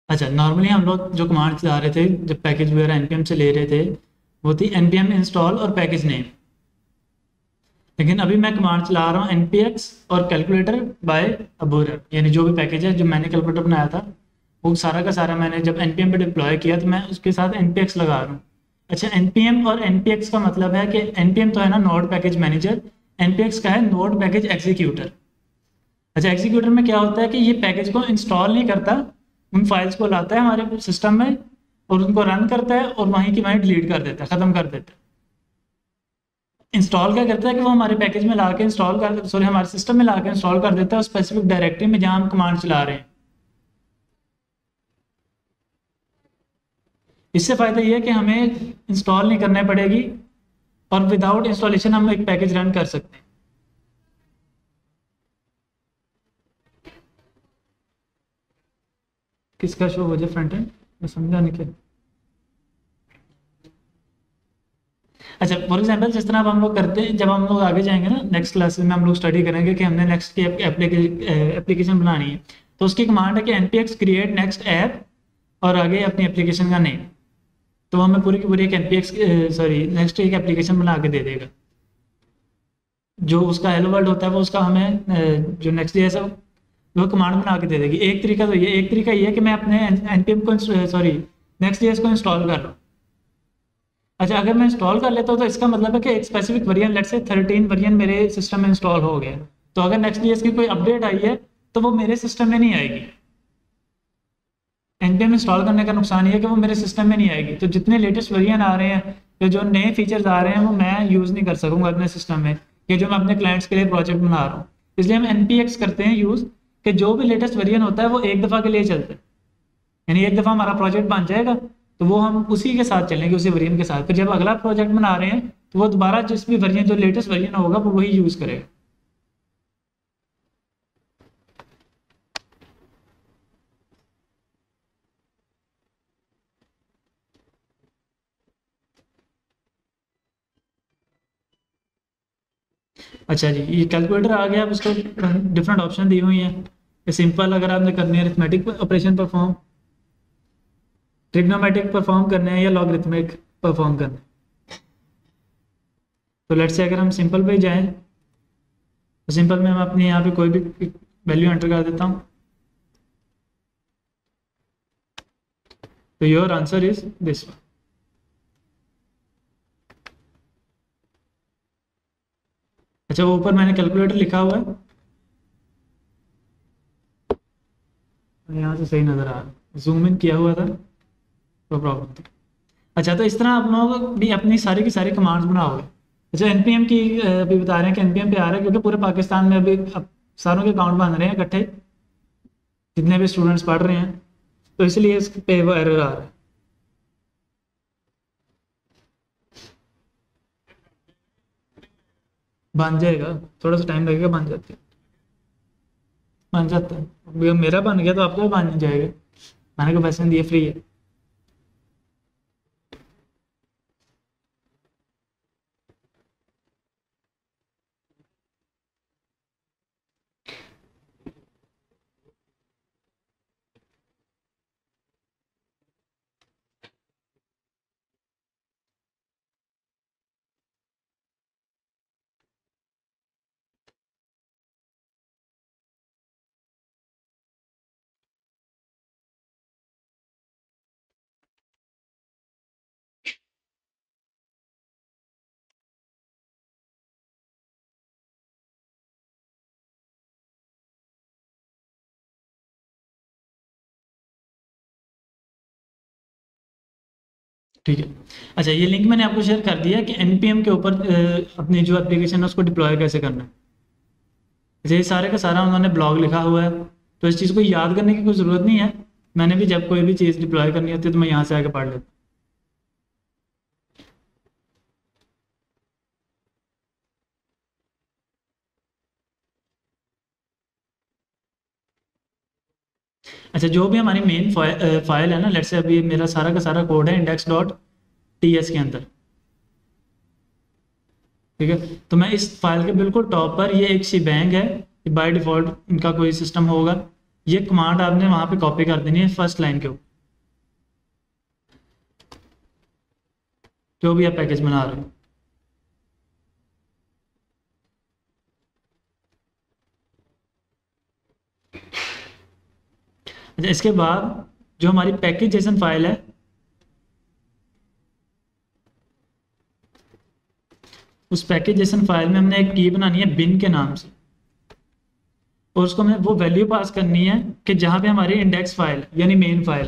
अच्छा, नॉर्मली हम लोग जो कमांड चला रहे थे जब पैकेज वगैरह एनपीएम से ले रहे थे वो थी npm इंस्टॉल और पैकेज नेम। लेकिन अभी मैं कमांड चला रहा हूँ npx और कैलकुलेटर बाय अबोरर, यानी जो भी पैकेज है जो मैंने कैलकुलेटर बनाया था वो सारा का सारा मैंने जब npm पे डिप्लॉय किया तो मैं उसके साथ npx लगा रहा हूँ। अच्छा, npm और npx का मतलब है कि npm तो है ना नोड पैकेज मैनेजर, npx का है नोड पैकेज एग्जीक्यूटर। अच्छा, एग्जीक्यूटर में क्या होता है कि ये पैकेज को इंस्टॉल नहीं करता, उन फाइल्स को लाता है हमारे सिस्टम में और उनको रन करता है और वहीं की वहीं डिलीट कर देता है, खत्म कर देता है। इंस्टॉल क्या करता है कि वो हमारे पैकेज में ला के इंस्टॉल कर, सॉरी हमारे सिस्टम में ला के इंस्टॉल कर देता है उस स्पेसिफिक डायरेक्टरी में जहां हम कमांड चला रहे हैं। इससे फायदा ये है कि हमें इंस्टॉल नहीं करना पड़ेगी और विदाउट इंस्टॉलेशन हम एक पैकेज रन कर सकते हैं। किसका शो हो जाए फ्रंट एंड, मैं समझा नहीं क्या। अच्छा, फॉर एग्जाम्पल जिस तरह अब हम लोग करते हैं, जब हम लोग आगे जाएंगे ना नेक्स्ट क्लासेस में हम लोग स्टडी करेंगे कि हमने नेक्स्ट की एप्लीकेशन बनानी है, तो उसकी कमांड है कि npx क्रिएट नेक्स्ट ऐप और आगे अपनी एप्लीकेशन का नेम। तो वो हमें पूरी की पूरी एक npx सॉरी नेक्स्ट एक एप्लीकेशन बना के दे देगा। जो उसका हेलो वर्ल्ड होता है वो उसका हमें जो नेक्स्ट जेएस है वो कमांड बना के दे देगी। एक तरीका तो ये, एक तरीका ये है कि मैं अपने npm को सॉरी नेक्स्ट जेएस को इंस्टॉल कर रहा हूँ। अच्छा, अगर मैं इंस्टॉल कर लेता हूँ तो इसका मतलब है कि एक specific version, let's say 13 version मेरे सिस्टम में इंस्टॉल हो गया, तो अगर नेक्स्ट जेएस की कोई अपडेट आई है तो वो मेरे सिस्टम में नहीं आएगी। npm इंस्टॉल करने का नुकसान ये है कि वो मेरे सिस्टम में नहीं आएगी, तो जितने लेटेस्ट वर्जन आ रहे हैं या जो नए फीचर्स आ रहे हैं वो मैं यूज़ नहीं कर सकूंगा अपने सिस्टम में, या जो मैं अपने क्लाइंट्स के लिए प्रोजेक्ट बना रहा हूँ। इसलिए हम npx करते हैं यूज़ कि जो भी लेटेस्ट वर्जन होता है वो एक दफ़ा के लिए चलता है, यानी एक दफ़ा हमारा प्रोजेक्ट बन जाएगा तो वो हम उसी के साथ चलेंगे, उसी वर्जन के साथ। फिर जब अगला प्रोजेक्ट बना रहे हैं तो वो दोबारा जिस भी वर्जन, जो लेटेस्ट वर्जन होगा वो वही यूज़ करेगा। अच्छा जी, ये कैलकुलेटर आ गया, अब उसको डिफरेंट ऑप्शन दी हुई हैं। सिंपल अगर आपने करनी है arithmetic operation perform, trigonometric perform करने हैं या लॉगरिथमिक परफॉर्म करने हैं। तो लेट्स से अगर हम सिंपल पे जाएं तो सिंपल में हम अपने यहाँ पे कोई भी वैल्यू एंटर कर देता हूँ, तो योर आंसर इज दिस। अच्छा, वो ऊपर मैंने कैलकुलेटर लिखा हुआ है, यहाँ से सही नज़र आ रहा है, जूम इन किया हुआ था तो प्रॉब्लम थी। अच्छा, तो इस तरह आप लोग भी अपनी सारी की सारी कमांड्स बनाओगे। अच्छा, एनपीएम की अभी बता रहे हैं कि एनपीएम पे आ रहा है क्योंकि पूरे पाकिस्तान में अभी अब सारों के अकाउंट बन रहे हैं इकट्ठे, जितने भी स्टूडेंट्स पढ़ रहे हैं, तो इसलिए इस पे वो एरर आ रहा है। बन जाएगा, थोड़ा सा टाइम लगेगा, बन जाते हैं, बन जाता है। अभी मेरा बन गया तो आपका भी बन जाएगा, मैंने को पैसे दिए फ्री है। ठीक है। अच्छा, ये लिंक मैंने आपको शेयर कर दिया कि एनपीएम के ऊपर अपनी जो एप्लीकेशन है उसको डिप्लॉय कैसे करना है। अच्छा, ये सारे का सारा उन्होंने ब्लॉग लिखा हुआ है, तो इस चीज़ को याद करने की कोई ज़रूरत नहीं है। मैंने भी जब कोई भी चीज़ डिप्लॉय करनी होती है तो मैं यहाँ से आके पढ़ लेता हूँ। अच्छा, जो भी हमारी मेन फाइल है ना, लेट्स से अभी मेरा सारा का सारा कोड है इंडेक्स डॉट टीएस के अंदर, ठीक है। तो मैं इस फाइल के बिल्कुल टॉप पर, ये एक शी बैंक है, बाय डिफॉल्ट इनका कोई सिस्टम होगा, ये कमांड आपने वहां पे कॉपी कर देनी है फर्स्ट लाइन के ऊपर, जो भी आप पैकेज बना रहे हो। अच्छा, इसके बाद जो हमारी पैकेज जेसन फाइल है, उस पैकेज जेसन फाइल में हमने एक की बनानी है बिन के नाम से, और उसको हमें वो वैल्यू पास करनी है कि जहाँ पे हमारी इंडेक्स फाइल यानी मेन फाइल।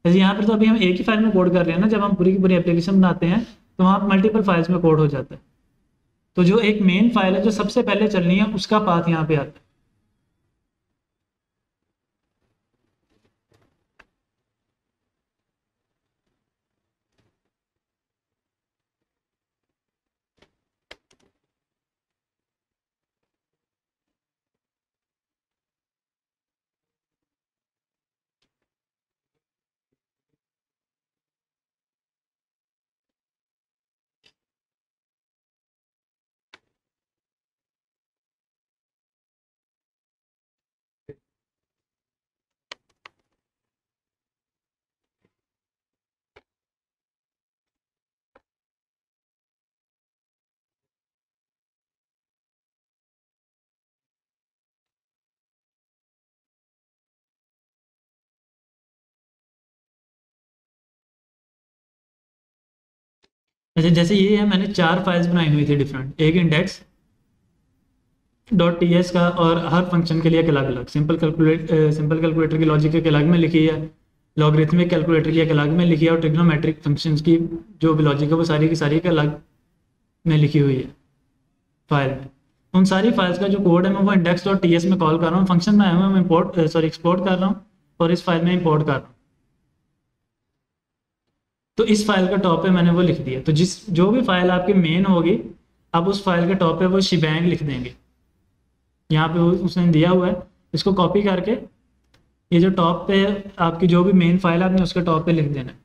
जैसे यहाँ पर तो अभी हम एक ही फाइल में कोड कर रहे हैं ना, जब हम पूरी की पूरी एप्लीकेशन बनाते हैं तो वहाँ पर मल्टीपल फाइल्स में कोड हो जाता है। तो जो एक मेन फाइल है जो सबसे पहले चलनी है, उसका पाथ यहाँ पे आता है। अच्छा, जैसे ये है, मैंने 4 फाइल्स बनाई हुई थी डिफरेंट, एक इंडेक्स डॉट टी एस का, और हर फंक्शन के लिए एक अलग अलग, सिंपल कैलकुलेटर की लॉजिक एक अलग में लिखी है, लॉगरिथमिक कैलकुलेटर की एक अलग में लिखी है, और ट्रिग्नोमेट्रिक फंक्शंस की जो भी लॉजिक है वो सारी की सारी एक अलग में लिखी हुई है फाइल में। उन सारी फाइल्स का जो कोड है मैं वो इंडेक्स डॉट टी एस में कॉल कर रहा हूँ, फंक्शन में आया हुआ मैं एक्सपोर्ट कर रहा हूँ, और इस फाइल में इंपोर्ट कर रहा हूँ। तो इस फाइल का टॉप पे मैंने वो लिख दिया। तो जो भी फाइल आपकी मेन होगी, आप उस फाइल के टॉप पे वो शिबैंग लिख देंगे। यहाँ पे उसने दिया हुआ है, इसको कॉपी करके ये जो टॉप पे आपकी जो भी मेन फाइल है आपने उसके टॉप पे लिख देना है।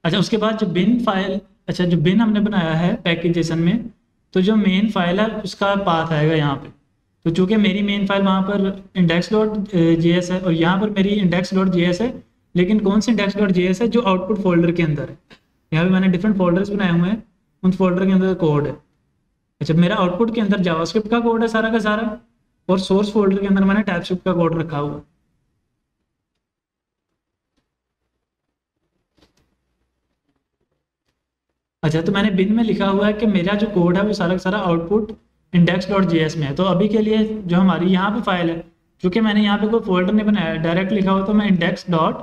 अच्छा, उसके बाद जो बिन फाइल, अच्छा जो बिन हमने बनाया है पैकेजेशन में, तो जो मेन फाइल है उसका पाथ आएगा यहाँ पे। तो चूंकि मेरी मेन फाइल वहाँ पर इंडेक्स डॉट जे एस है, और यहाँ पर मेरी इंडेक्स डॉट जे एस है, लेकिन कौन सी इंडेक्स डॉट जे एस है, जो आउटपुट फोल्डर के अंदर है। यहाँ पे मैंने डिफरेंट फोल्डर्स बनाए हुए हैं, उन फोल्डर के अंदर कोड है। अच्छा, मेरा आउटपुट के अंदर जावास्क्रिप्ट का कोड है सारा का सारा, और सोर्स फोल्डर के अंदर मैंने टाइपस्क्रिप्ट का कोड रखा हुआ है। अच्छा, तो मैंने बिन में लिखा हुआ है कि मेरा जो कोड है वो सारा का सारा output index dot J S में है। तो अभी के लिए जो हमारी यहाँ पे फाइल है, क्योंकि मैंने यहाँ पे कोई फोल्डर नहीं बनाया, डायरेक्ट लिखा हुआ, तो मैं इंडेक्स डॉट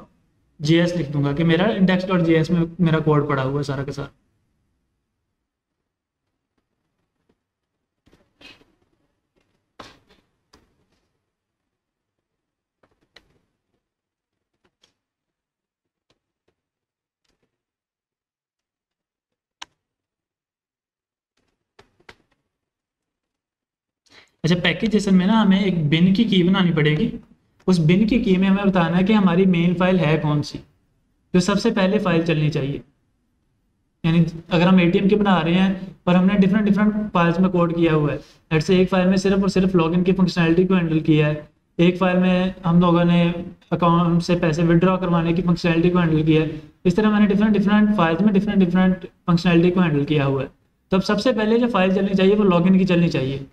जे एस लिख दूंगा कि मेरा इंडेक्स डॉट जे एस में मेरा कोड पड़ा हुआ है सारा का सारा। अच्छा, पैकेजेशन में ना हमें एक बिन की बनानी पड़ेगी। उस बिन की में हमें बताना है कि हमारी मेन फाइल है कौन सी, जो सबसे पहले फाइल चलनी चाहिए। यानी अगर हम एटीएम की बना रहे हैं और हमने डिफरेंट डिफरेंट फाइल्स में कोड किया हुआ है, ऐसे एक फाइल में सिर्फ और सिर्फ लॉगिन की फंक्शनैलिटी को हैंडल किया है, एक फाइल में हम लोगों ने अकाउंट से पैसे विड्रॉ करवाने की फंक्शनैलिटी को हैंडल किया है, इस तरह मैंने डिफरेंट डिफरेंट फाइल्स में डिफरेंट डिफरेंट फंक्शनैलिटी को हैंडल किया हुआ है। तो अब सबसे पहले जो फाइल चलनी चाहिए वो लॉगिन की चलनी चाहिए।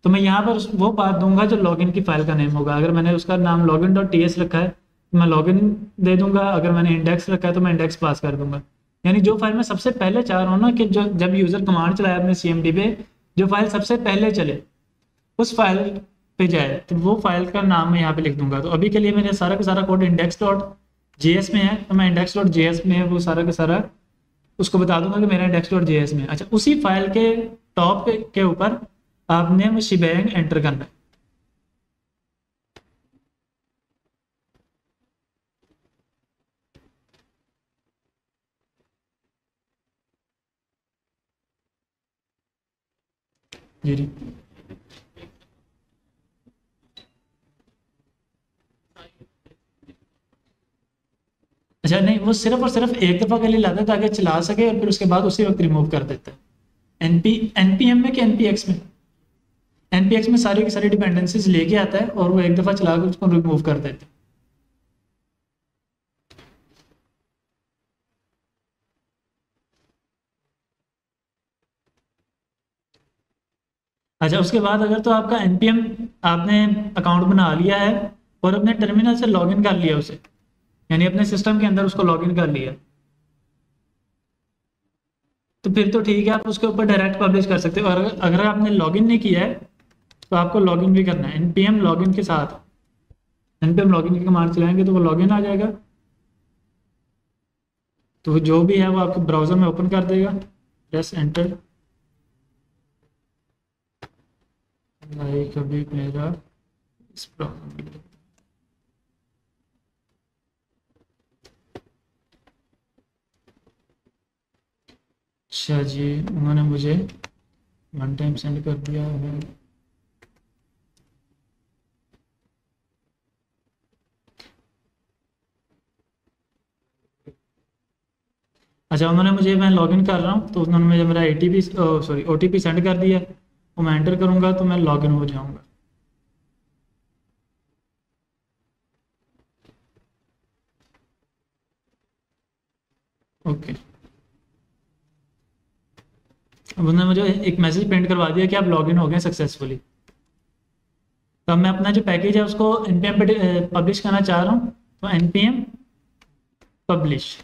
तो मैं यहाँ पर वो पाथ दूंगा जो लॉगिन की फाइल का नेम होगा। अगर मैंने उसका नाम लॉगिन डॉट टी एस रखा है तो मैं लॉगिन दे दूंगा, अगर मैंने इंडेक्स रखा है तो मैं इंडेक्स पास कर दूंगा। यानी जो फाइल में सबसे पहले चाह रहा हूँ ना कि जो जब यूजर कमांड चलाए अपने सीएमडी पे, जो फाइल सबसे पहले चले उस फाइल पे जाए, तो वो फाइल का नाम मैं यहाँ पे लिख दूंगा। तो अभी के लिए मेरा सारा का सारा code index dot J S में है, तो मैं इंडेक्स डॉट जे एस में वो सारा का सारा उसको बता दूंगा कि मेरा इंडेक्स डॉट जे एस में। अच्छा, उसी फाइल के टॉप के ऊपर आपने वो शिबैंग एंटर करना है। जी जी। अच्छा नहीं, वो सिर्फ और सिर्फ एक दफा के लिए लाता है ताकि चला सके, और फिर उसके बाद उसी वक्त रिमूव कर देता है। एनपीएम में कि एनपीएक्स में? npx में सारी की सारी डिपेंडेंसीज लेके आता है और वो एक दफ़ा चला कर उसको रिमूव कर देते हैं। अच्छा, उसके बाद अगर तो आपका npm आपने अकाउंट बना लिया है और अपने टर्मिनल से लॉगिन कर लिया उसे, यानी अपने सिस्टम के अंदर उसको लॉगिन कर लिया, तो फिर तो ठीक है, आप उसके ऊपर डायरेक्ट पब्लिश कर सकते हो। और अगर आपने लॉगिन नहीं किया है तो आपको लॉगिन भी करना है। npm लॉगिन के साथ npm लॉगिन की कमांड चलाएंगे तो वो लॉगिन आ जाएगा, तो जो भी है वो आपके ब्राउजर में ओपन कर देगा। Press enter. लाइक अभी मेरा इस प्रॉब्लम, अच्छा जी, उन्होंने मुझे वन टाइम सेंड कर दिया है। अच्छा, उन्होंने मुझे, मैं लॉगिन कर रहा हूँ तो उन्होंने मुझे मेरा ओटीपी सेंड कर दिया, वो मैं एंटर करूँगा तो मैं लॉगिन हो जाऊँगा। ओके, अब उन्होंने मुझे एक मैसेज प्रिंट करवा दिया कि आप लॉगिन हो गए सक्सेसफुली। तो अब मैं अपना जो पैकेज है उसको npm पे पब्लिश करना चाह रहा हूँ, तो npm पब्लिश।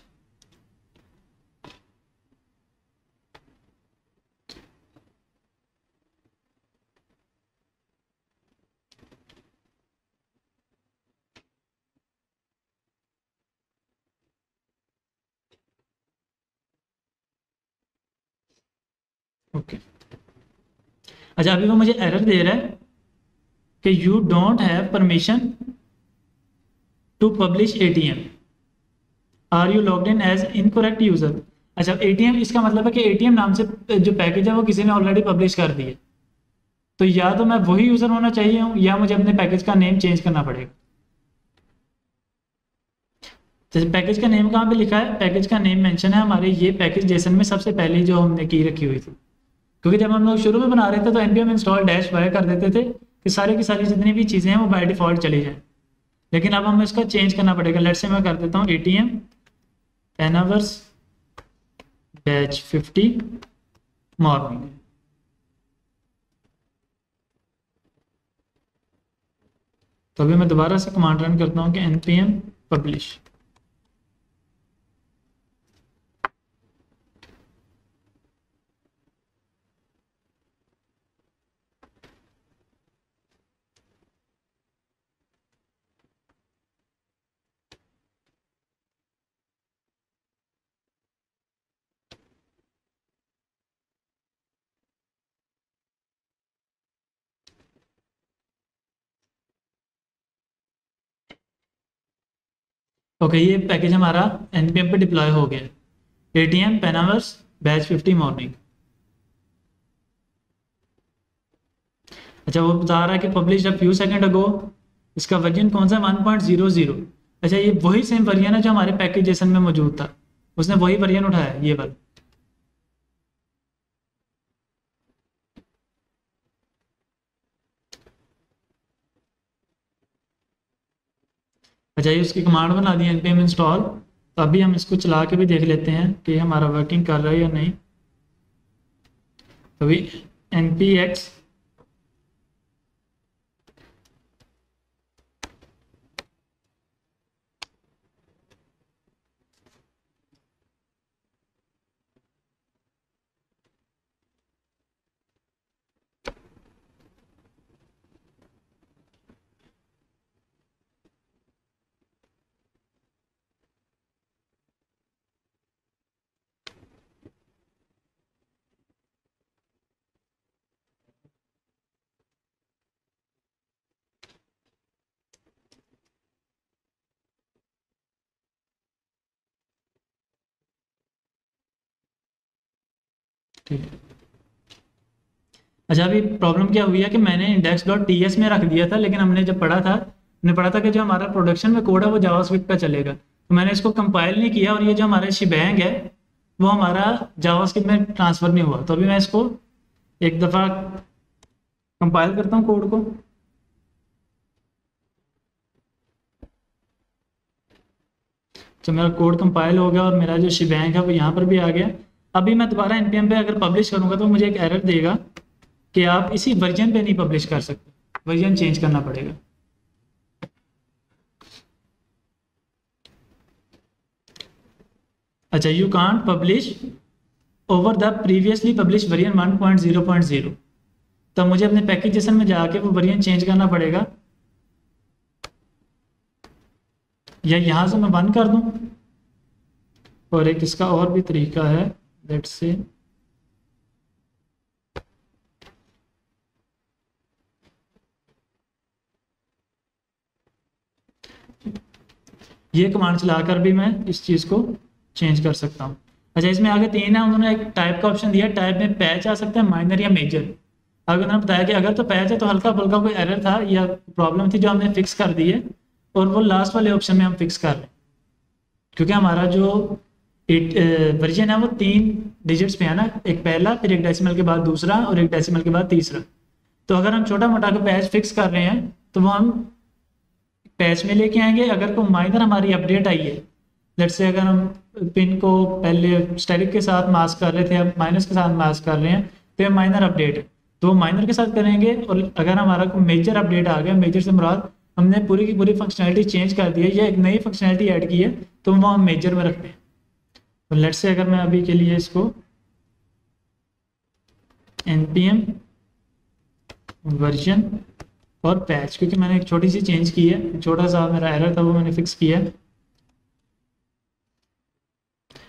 ओके, अच्छा, अभी वो मुझे एरर दे रहा है कि you don't have permission to publish ATM, are you logged in as incorrect user. अच्छा, एटीएम इसका मतलब है कि एटीएम नाम से जो पैकेज है वो किसी ने ऑलरेडी पब्लिश कर दिया, तो या तो मैं वही यूजर होना चाहिए हूँ या मुझे अपने पैकेज का नेम चेंज करना पड़ेगा। जैसे पैकेज का नेम कहाँ पे लिखा है, पैकेज का नेम मेंशन है हमारे ये पैकेज जेसन में सबसे पहले जो हमने की रखी हुई थी, क्योंकि जब हम लोग शुरू में बना रहे थे तो npm इंस्टॉल डैश वाई कर देते थे कि सारी की सारी जितनी भी चीज़ें हैं वो बाय डिफॉल्ट चली जाए। लेकिन अब हमें इसका चेंज करना पड़ेगा। लेट्स से मैं कर देता हूँ एटीएम एनावर्स बैच 50 मॉर्निंग। तो अभी मैं दोबारा से कमांड रन करता हूँ कि npm पब्लिश। ओके, ये पैकेज हमारा npm पे डिप्लॉय हो गया, एटीएम पेनावर्स बैच 50 मॉर्निंग। अच्छा, वो बता रहा है कि पब्लिश अ फ्यू सेकंड अगो, इसका वर्जन कौन सा, 1.00। अच्छा, ये वही सेम वर्जन है जो हमारे पैकेज जेसन में मौजूद था, उसने वही वर्जन उठाया है, ये वाला। अच्छा, ये उसकी कमांड बना दी npm इंस्टॉल। तो अभी हम इसको चला के भी देख लेते हैं कि हमारा वर्किंग कर रहा है या नहीं। तो अभी npx ठीक है। अच्छा, अभी प्रॉब्लम क्या हुई है कि मैंने index.ts में रख दिया था, लेकिन हमने जब पढ़ा था, हमने पढ़ा था कि जो हमारा प्रोडक्शन में कोड है वो जावास्क्रिप्ट का चलेगा, तो मैंने इसको कंपाइल नहीं किया और ये जो हमारा शिबैंग है वो हमारा जावास्क्रिप्ट में ट्रांसफर नहीं हुआ। तो अभी मैं इसको एक दफ़ा कंपाइल करता हूँ कोड को। तो मेरा कोड कंपाइल हो गया और मेरा जो शिबैंग है वो यहाँ पर भी आ गया। अभी मैं दोबारा npm पे अगर पब्लिश करूँगा तो मुझे एक एरर देगा कि आप इसी वर्जन पे नहीं पब्लिश कर सकते, वर्जन चेंज करना पड़ेगा। अच्छा, you can't publish over the previously publish version 1.0.0। तो मुझे अपने पैकेजेशन में जाके वो वर्जन चेंज करना पड़ेगा, या यहाँ से मैं बंद कर दूँ। और एक इसका और भी तरीका है, लेट्स से ये कमांड चलाकर भी मैं इस चीज़ को चेंज कर सकता हूँ। अच्छा, इसमें आगे तीन है, उन्होंने एक टाइप का ऑप्शन दिया, टाइप में पैच आ सकता है, माइनर या मेजर। अगर उन्होंने बताया कि अगर तो पैच है तो हल्का फुल्का कोई एरर था या प्रॉब्लम थी जो हमने फिक्स कर दी है, और वो लास्ट वाले ऑप्शन में हम फिक्स कर रहे हैं, क्योंकि हमारा जो वर्जन है वो 3 डिजिट्स पे है ना, एक पहला, फिर एक डेसिमल के बाद दूसरा और एक डेसिमल के बाद तीसरा। तो अगर हम छोटा मोटा का पैच फिक्स कर रहे हैं तो वो हम पैच में लेके आएंगे। अगर कोई माइनर हमारी अपडेट आई है, लेट्स से अगर हम पिन को पहले स्टैटिक के साथ मास्क कर रहे थे, अब माइनस के साथ मास्क कर रहे हैं, तो ये माइनर अपडेट है, तो वो माइनर के साथ करेंगे। और अगर हमारा कोई मेजर अपडेट आ गया, मेजर से मुराद हमने पूरी की पूरी फंक्शनैलिटी चेंज कर दी है या एक नई फंक्शनैलिटी ऐड की है, तो वो हम मेजर में रखते हैं। तो लेट्स से अगर मैं अभी के लिए इसको npm वर्जन और पैच, क्योंकि मैंने एक छोटी सी चेंज की है, छोटा सा मेरा एरर था वो मैंने फिक्स किया है।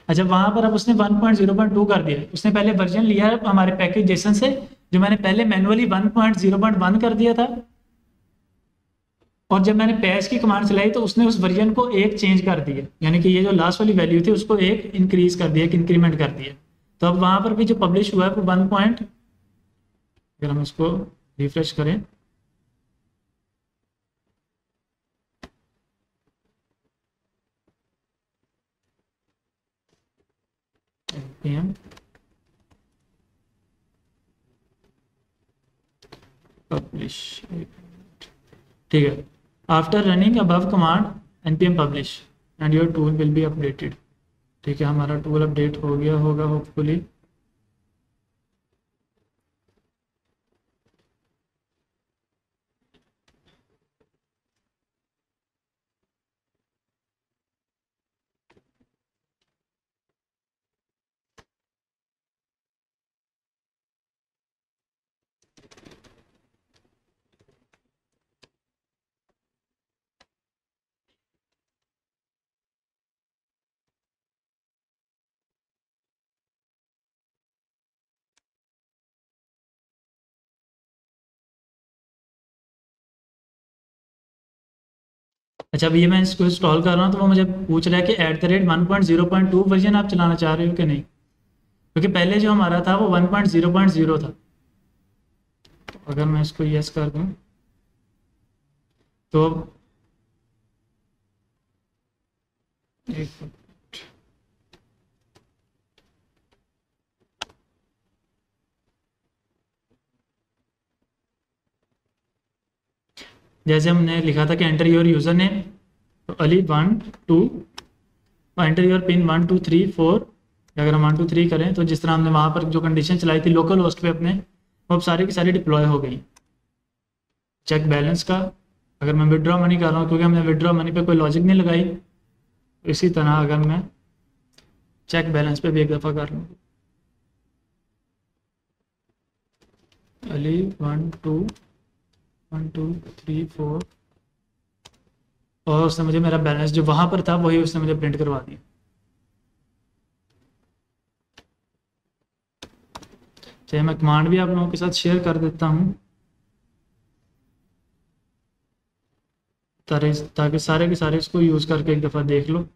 अच्छा, वहां पर अब उसने 1.0.2 कर दिया, उसने पहले वर्जन लिया है हमारे पैकेज जेसन से, जो मैंने पहले मैनुअली 1.0.1 कर दिया था, और जब मैंने पैच की कमांड चलाई तो उसने उस वर्जन को एक चेंज कर दिया, यानी कि ये जो लास्ट वाली वैल्यू थी उसको एक इंक्रीज कर दिया, एक इंक्रीमेंट कर दिया। तो अब वहां पर भी जो पब्लिश हुआ है वो 1 पॉइंट, अगर हम इसको रिफ्रेश करें, npm पब्लिश, ठीक है, after running above command npm publish and your tool will be updated. ठीक है, हमारा टूल अपडेट हो गया होगा होपफुली। अच्छा, अब ये मैं इसको इंस्टॉल कर रहा हूँ तो वो मुझे पूछ रहा है कि @1.0.2 वर्जन आप चलाना चाह रहे हो कि नहीं, क्योंकि पहले जो हमारा था वो 1.0.0 था। तो अगर मैं इसको यस कर दूँ तो एक जैसे हमने लिखा था कि एंटर योर यूज़र नेम, तो अली 1 2, एंटर योर पिन 1 2 3 4। अगर हम 1 2 3 करें तो जिस तरह हमने वहाँ पर जो कंडीशन चलाई थी लोकल होस्ट पे अपने, वो अब सारी की सारी डिप्लॉय हो गई। चेक बैलेंस का, अगर मैं विड्रॉ मनी कर रहा हूँ, क्योंकि हमने विड्रॉ मनी पे कोई लॉजिक नहीं लगाई, इसी तरह अगर मैं चेक बैलेंस पे भी एक दफ़ा कर लूँ, अली 1 2 1 2 3 4, और उसने मुझे मेरा बैलेंस जो वहाँ पर था वही उसने मुझे प्रिंट करवा दिया। चाहे मैं कमांड भी आप लोगों के साथ शेयर कर देता हूँ, ताकि सारे के सारे इसको यूज़ करके एक दफ़ा देख लो।